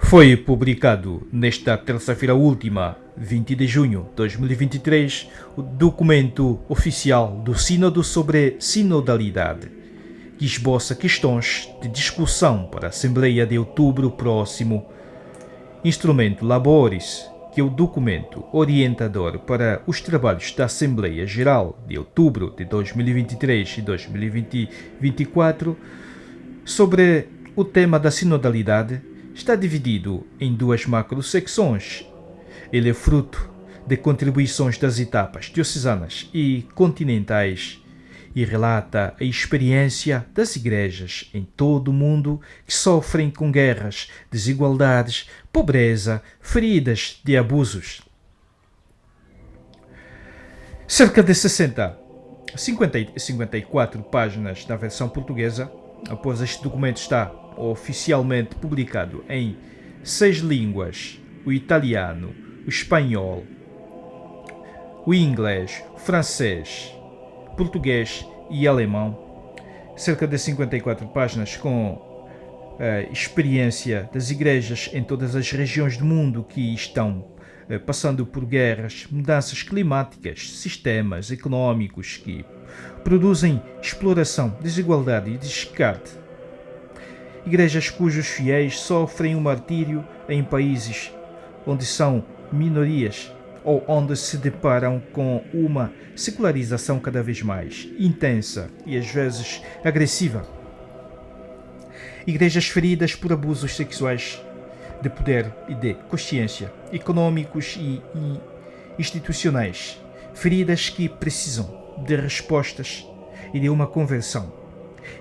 Foi publicado nesta terça-feira última, 20 de junho de 2023, o documento oficial do Sínodo sobre Sinodalidade, que esboça questões de discussão para a Assembleia de outubro próximo. Instrumento Laboris, que é o documento orientador para os trabalhos da Assembleia Geral de outubro de 2023 e 2024, sobre o tema da sinodalidade, está dividido em duas macro-secções. Ele é fruto de contribuições das etapas diocesanas e continentais e relata a experiência das igrejas em todo o mundo que sofrem com guerras, desigualdades, pobreza, feridas de abusos. Cerca de 54 páginas na versão portuguesa. Após este documento está oficialmente publicado em 6 línguas: o italiano, o espanhol, o inglês, o francês, português e alemão. Cerca de 54 páginas com a experiência das igrejas em todas as regiões do mundo que estão passando por guerras, mudanças climáticas, sistemas económicos que produzem exploração, desigualdade e descarte. Igrejas cujos fiéis sofrem o martírio em países onde são minorias ou onde se deparam com uma secularização cada vez mais intensa e às vezes agressiva. Igrejas feridas por abusos sexuais, de poder e de consciência, econômicos e institucionais, feridas que precisam de respostas e de uma conversão.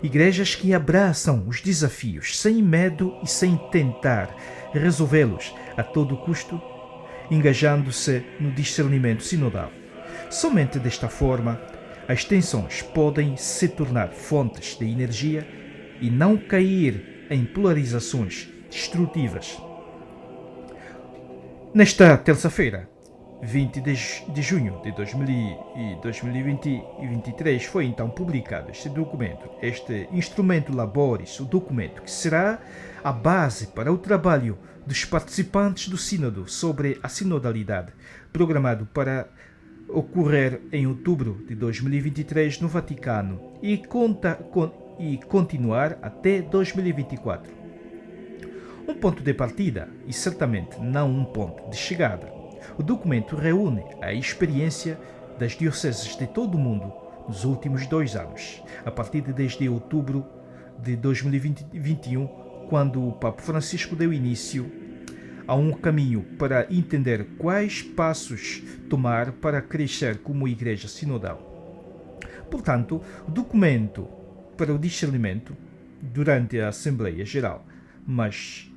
Igrejas que abraçam os desafios sem medo e sem tentar resolvê-los a todo custo, engajando-se no discernimento sinodal. Somente desta forma, as tensões podem se tornar fontes de energia e não cair em polarizações destrutivas. Nesta terça-feira, 20 de junho de 2023, foi então publicado este documento, este Instrumento Laboris, o documento que será a base para o trabalho dos participantes do Sínodo sobre a sinodalidade, programado para ocorrer em outubro de 2023 no Vaticano e continuar até 2024. Um ponto de partida e certamente não um ponto de chegada. O documento reúne a experiência das dioceses de todo o mundo nos últimos 2 anos, a partir de desde outubro de 2021, quando o Papa Francisco deu início a um caminho para entender quais passos tomar para crescer como Igreja Sinodal. Portanto, o documento para o discernimento durante a Assembleia Geral, mas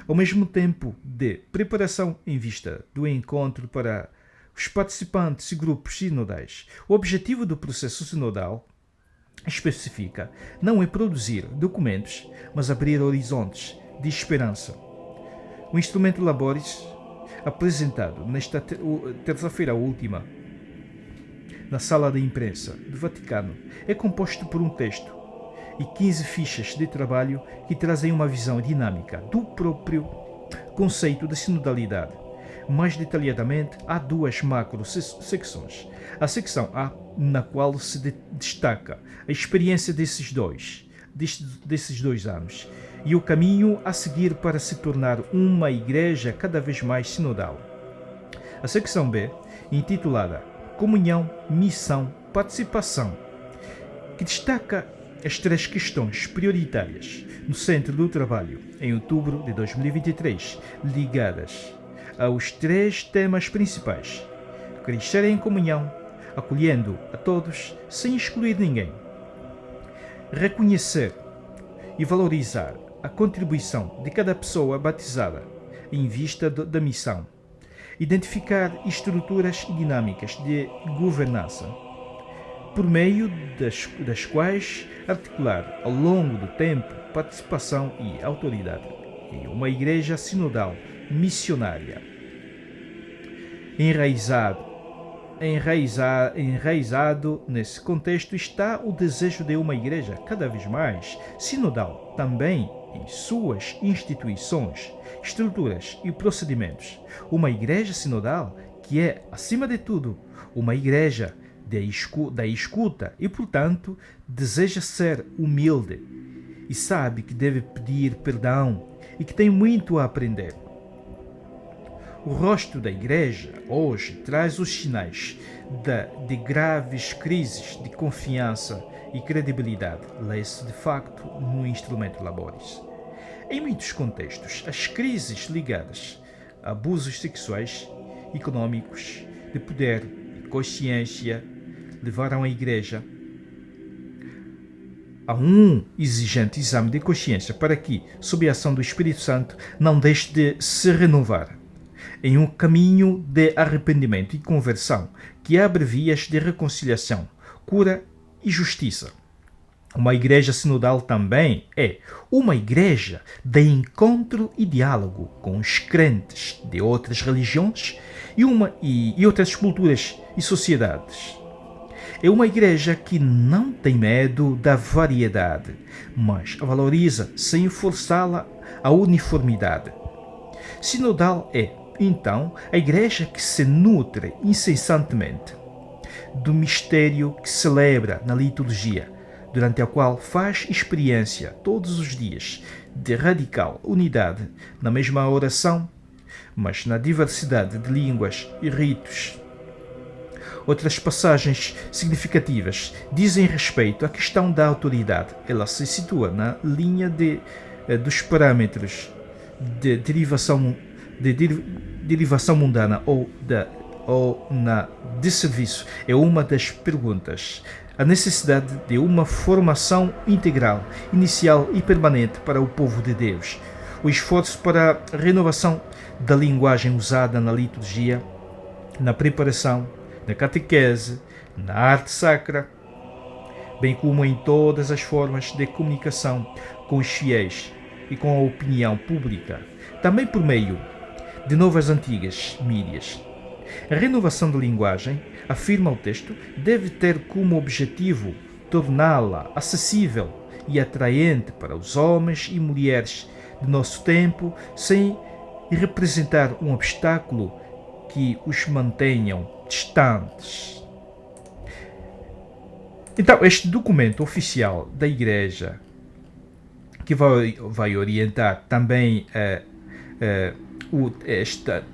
ao mesmo tempo de preparação em vista do encontro para os participantes e grupos sinodais. O objetivo do processo sinodal especifica não é produzir documentos, mas abrir horizontes de esperança. O Instrumento Laboris, apresentado nesta terça-feira última na sala de imprensa do Vaticano, é composto por um texto e 15 fichas de trabalho que trazem uma visão dinâmica do próprio conceito de sinodalidade. Mais detalhadamente, há 2 macro-secções. A secção A, na qual se destaca a experiência desses dois anos e o caminho a seguir para se tornar uma igreja cada vez mais sinodal. A secção B, intitulada Comunhão, Missão, Participação, que destaca as 3 questões prioritárias no centro do trabalho em outubro de 2023, ligadas aos 3 temas principais: crescer em comunhão, acolhendo a todos sem excluir ninguém, reconhecer e valorizar a contribuição de cada pessoa batizada em vista da missão, identificar estruturas e dinâmicas de governança, por meio das quais articular ao longo do tempo participação e autoridade em uma igreja sinodal missionária. Enraizado nesse contexto está o desejo de uma igreja cada vez mais sinodal também em suas instituições estruturas e procedimentos. Uma igreja sinodal que é, acima de tudo, uma igreja da escuta e, portanto, deseja ser humilde e sabe que deve pedir perdão e que tem muito a aprender. O rosto da igreja hoje traz os sinais de graves crises de confiança e credibilidade, lê-se de facto no instrumento Laboris. Em muitos contextos, as crises ligadas a abusos sexuais, econômicos, de poder e consciência levaram a igreja a um exigente exame de consciência para que, sob a ação do Espírito Santo, não deixe de se renovar em um caminho de arrependimento e conversão que abre vias de reconciliação, cura e justiça. Uma igreja sinodal também é uma igreja de encontro e diálogo com os crentes de outras religiões e outras culturas e sociedades. É uma igreja que não tem medo da variedade, mas a valoriza sem forçá-la à uniformidade. Sinodal é, então, a igreja que se nutre incessantemente do mistério que celebra na liturgia, durante a qual faz experiência todos os dias de radical unidade na mesma oração, mas na diversidade de línguas e ritos. Outras passagens significativas dizem respeito à questão da autoridade. Ela se situa na linha dos parâmetros de derivação mundana ou na de serviço. É uma das perguntas. A necessidade de uma formação integral, inicial e permanente para o povo de Deus. O esforço para a renovação da linguagem usada na liturgia, na preparação, na catequese, na arte sacra, bem como em todas as formas de comunicação com os fiéis e com a opinião pública, também por meio de novas antigas mídias. A renovação da linguagem, afirma o texto, deve ter como objetivo torná-la acessível e atraente para os homens e mulheres de nosso tempo, sem representar um obstáculo que os mantenham distantes. Então, este documento oficial da Igreja, que vai orientar também o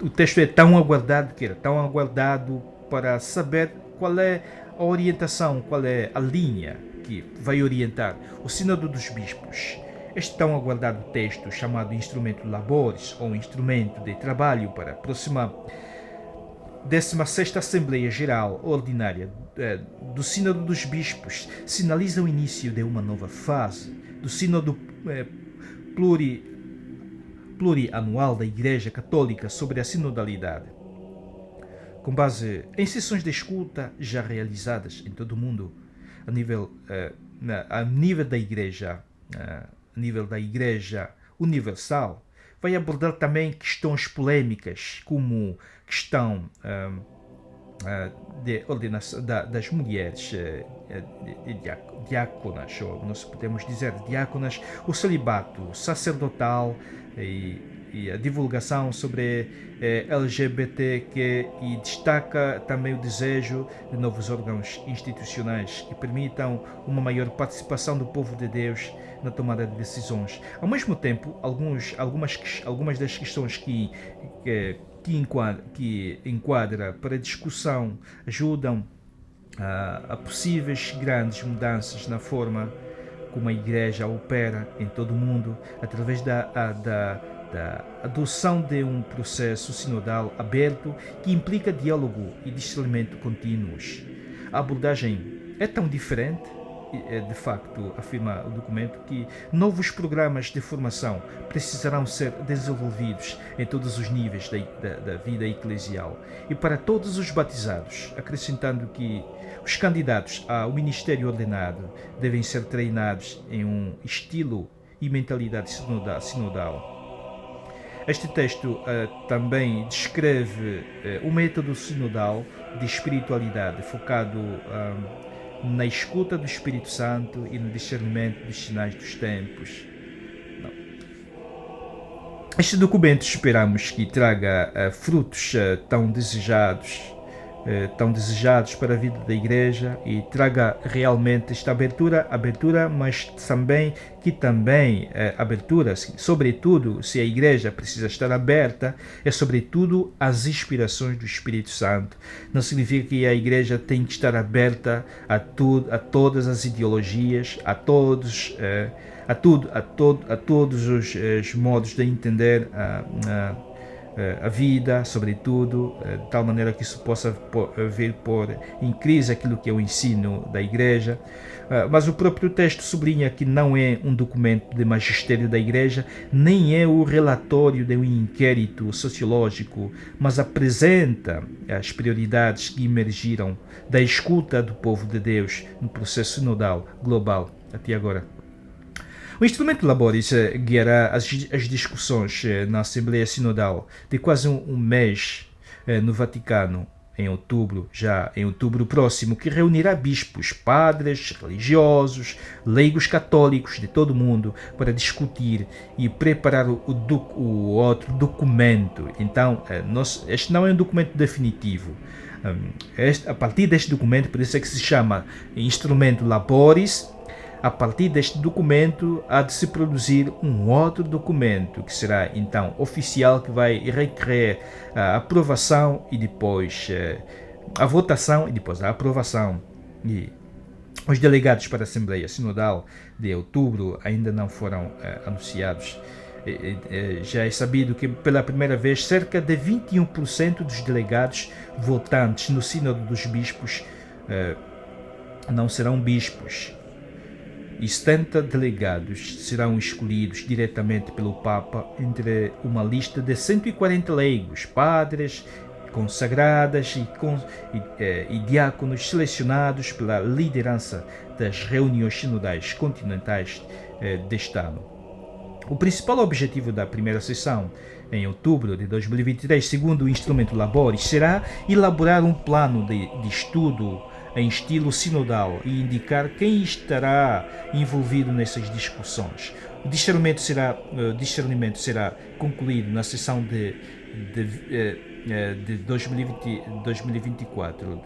texto é tão aguardado, que era tão aguardado para saber qual é a orientação, qual é a linha que vai orientar o Sínodo dos Bispos. Este tão aguardado texto, chamado Instrumento Laboris, ou Instrumento de Trabalho para a próxima 16ª Assembleia Geral Ordinária do Sínodo dos Bispos, sinaliza o início de uma nova fase do Sínodo plurianual da Igreja Católica sobre a sinodalidade. Com base em sessões de escuta já realizadas em todo o mundo, a nível da Igreja Universal, vai abordar também questões polêmicas, como questão de ordenação das mulheres diáconas, ou nós podemos dizer diáconas, o celibato sacerdotal e a divulgação sobre LGBTQ, e destaca também o desejo de novos órgãos institucionais que permitam uma maior participação do povo de Deus na tomada de decisões. Ao mesmo tempo, algumas das questões que enquadra para discussão ajudam a possíveis grandes mudanças na forma como a Igreja opera em todo o mundo, através da adoção de um processo sinodal aberto que implica diálogo e discernimento contínuos. A abordagem é tão diferente, de facto, afirma o documento, que novos programas de formação precisarão ser desenvolvidos em todos os níveis da vida eclesial e para todos os batizados, acrescentando que os candidatos ao ministério ordenado devem ser treinados em um estilo e mentalidade sinodal. Este texto também descreve o método sinodal de espiritualidade focado na escuta do Espírito Santo e no discernimento dos sinais dos tempos. Este documento esperamos que traga frutos tão desejados para a vida da igreja e traga realmente esta abertura, mas também abertura, sobretudo se a igreja precisa estar aberta, é sobretudo às inspirações do Espírito Santo. Não significa que a igreja tem que estar aberta a tudo, a todas as ideologias, a todos os modos de entender a vida, sobretudo, de tal maneira que isso possa vir pôr em crise aquilo que é o ensino da igreja. Mas o próprio texto sublinha que não é um documento de magistério da igreja, nem é o relatório de um inquérito sociológico, mas apresenta as prioridades que emergiram da escuta do povo de Deus no processo sinodal global até agora. O instrumento Laboris guiará as discussões na Assembleia Sinodal de quase um mês no Vaticano, já em outubro próximo, que reunirá bispos, padres, religiosos, leigos católicos de todo o mundo para discutir e preparar o outro documento. Então, este não é um documento definitivo. A partir deste documento, por isso é que se chama Instrumento Laboris. A partir deste documento, há de se produzir um outro documento, que será então oficial, que vai requerer a aprovação e depois a votação e depois a aprovação. E os delegados para a Assembleia Sinodal de outubro ainda não foram anunciados. Já é sabido que pela primeira vez cerca de 21% dos delegados votantes no Sínodo dos Bispos não serão bispos. E 70 delegados serão escolhidos diretamente pelo Papa entre uma lista de 140 leigos, padres, consagradas e diáconos selecionados pela liderança das reuniões sinodais continentais deste ano. O principal objetivo da primeira sessão, em outubro de 2023, segundo o Instrumento Laboris, será elaborar um plano de estudo em estilo sinodal e indicar quem estará envolvido nessas discussões. O discernimento será concluído na sessão de 2024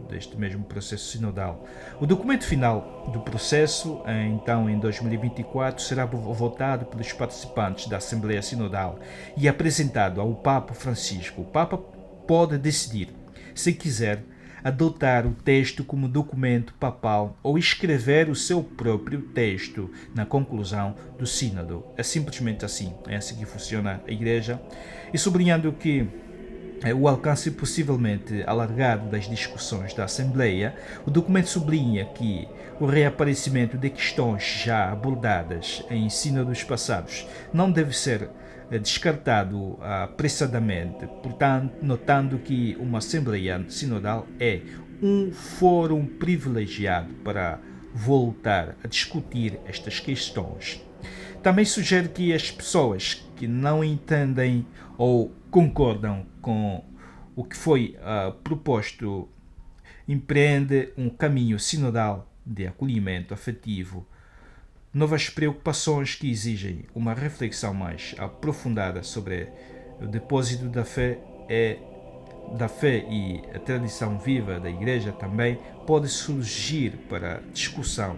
deste mesmo processo sinodal. O documento final do processo, então em 2024, será votado pelos participantes da Assembleia Sinodal e apresentado ao Papa Francisco. O Papa pode decidir, se quiser, adotar o texto como documento papal ou escrever o seu próprio texto na conclusão do sínodo. É simplesmente assim, é assim que funciona a Igreja. E sublinhando que o alcance possivelmente alargado das discussões da Assembleia, o documento sublinha que o reaparecimento de questões já abordadas em sínodos passados não deve ser descartado apressadamente, portanto, notando que uma Assembleia Sinodal é um fórum privilegiado para voltar a discutir estas questões. Também sugere que as pessoas que não entendem ou concordam com o que foi proposto empreendem um caminho sinodal de acolhimento afetivo, novas preocupações que exigem uma reflexão mais aprofundada sobre o depósito da fé e a tradição viva da Igreja também pode surgir para discussão,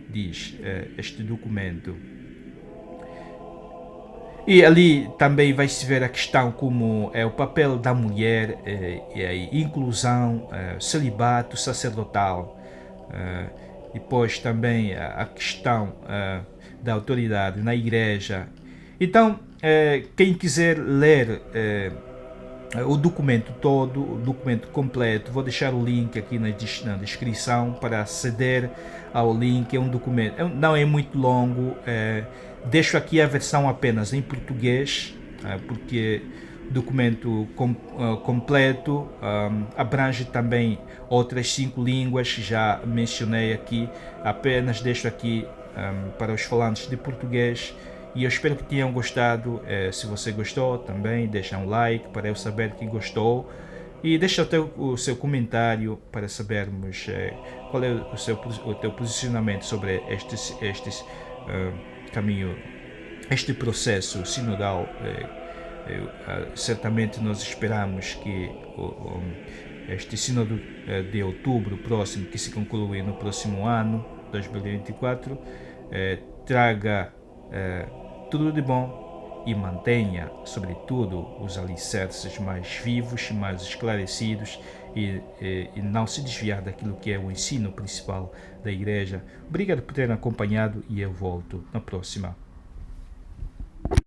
diz este documento. E ali também vai-se ver a questão como é o papel da mulher e a inclusão, celibato sacerdotal. Depois também a questão da autoridade na igreja. Então, quem quiser ler o documento todo, o documento completo, vou deixar o link aqui na descrição para aceder ao link. É um documento, não é muito longo, deixo aqui a versão apenas em português, porque o documento completo abrange também outras 5 línguas, já mencionei aqui, apenas deixo aqui para os falantes de português. E eu espero que tenham gostado. Se você gostou, também deixa um like para eu saber que gostou. E deixa o seu comentário para sabermos qual é o teu posicionamento sobre este caminho este processo sinodal, certamente nós esperamos que este sínodo de outubro próximo, que se conclui no próximo ano, 2024, traga tudo de bom e mantenha, sobretudo, os alicerces mais vivos, mais esclarecidos e não se desviar daquilo que é o ensino principal da Igreja. Obrigado por terem acompanhado e eu volto na próxima.